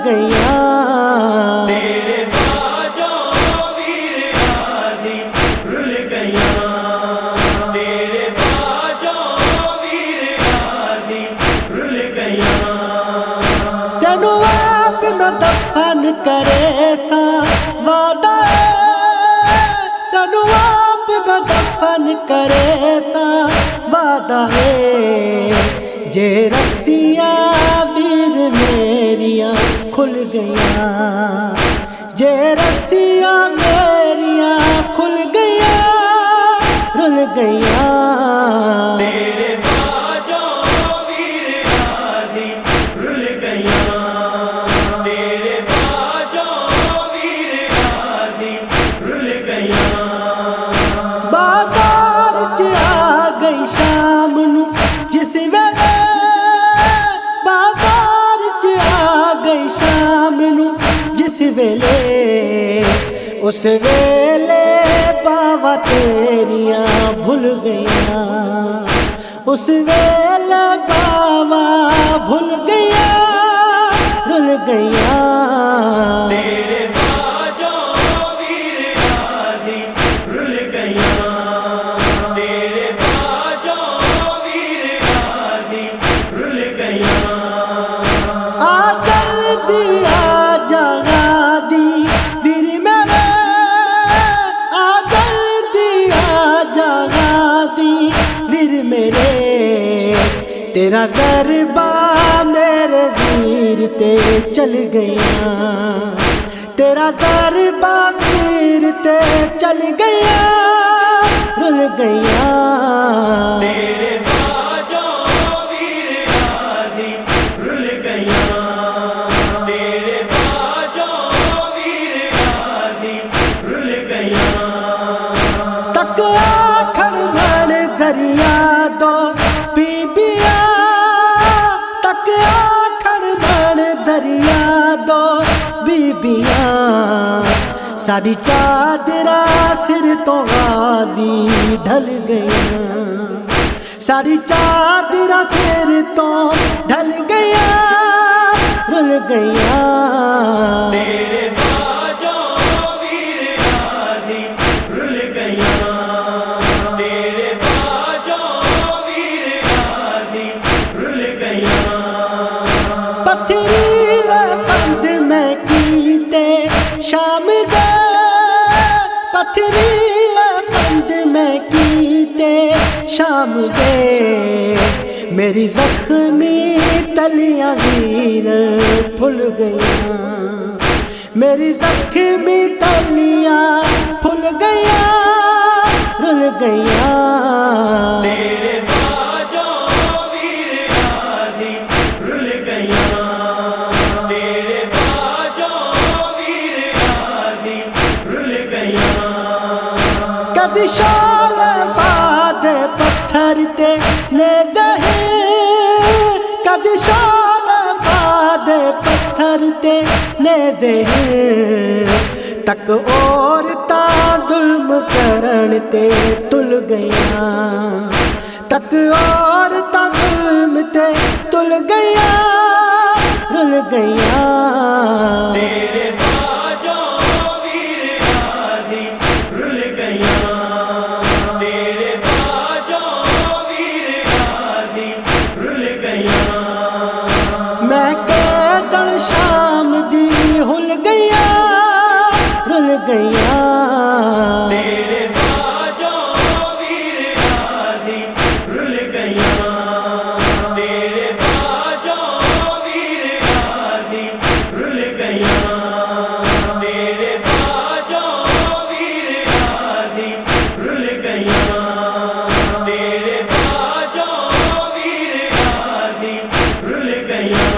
गईया। तेरे बाजों वीर गाजी रुल गईया। तेरे बाजों वीर गाजी रुल गईया। तेनू आप न दफन करे सा वादा, तेनू आप न दफन करे सा वादा है। जे रस्सियां वीर मेरियां खुल गईया, जे रस्सियां मेरियां खुल गईया, रुल गईया। तेरे बाजों वीर गाजी रुल गईया। तेरे बाजों वीर गाजी रुल गईया। बाजार च आ गई शाम नू जिस वेले, बाजार च आ गई शाम नू जिस वेले, उस वेले बावा तेरियां भुल गईया। उस वेले बावा भुल गईया, रुल गईया। तेरे बाजों वीर गाजी रुल गईया। तेरे बाजों वीर गाजी रुल गईया। आ जल्दी आ जगा दी वीर मेरे, आ जल्दी आ जगा दी वीर मेरे। तेरा गरबा मेरे वीर ते चल गया, तेरा गरबा वीर ते चल गया, रुल गया। तेरे बाजों वीर गाजी रुल गईया। तेरे बाजों वीर गाजी रुल गईया। तक आखण मन दरिया दो बीबिया, तक आखण मन दरिया दो बीबिया। साड़ी चादरा सिर तो आदी ढल गया, साड़ी चादरा सिर तो ढल गया, रुल गया। तेरे बाजों वीर गाजी रुल गईया। तेरे बाजों वीर गाजी रुल गईया। पथरीला बंद मैं कीते शाम दे, पथरीला बंद मैं कीते शाम दे। मेरी जख्मी तलियां वीर फुल गईया, मेरी जख्मी तलियां फुल गईया, रुल गईया। तेरे बाजों वीर गाजी रुल गईया। तेरे बाजों वीर गाजी रुल गईया। कदी शाल बाद पत्थर ते ले दहे, कदी शाल बाद पत्थर ते ले दे। तक औरता जुल्म करन ते तुल गईया, तक औरता जुल्म ते तुल गईया, रुल गईया।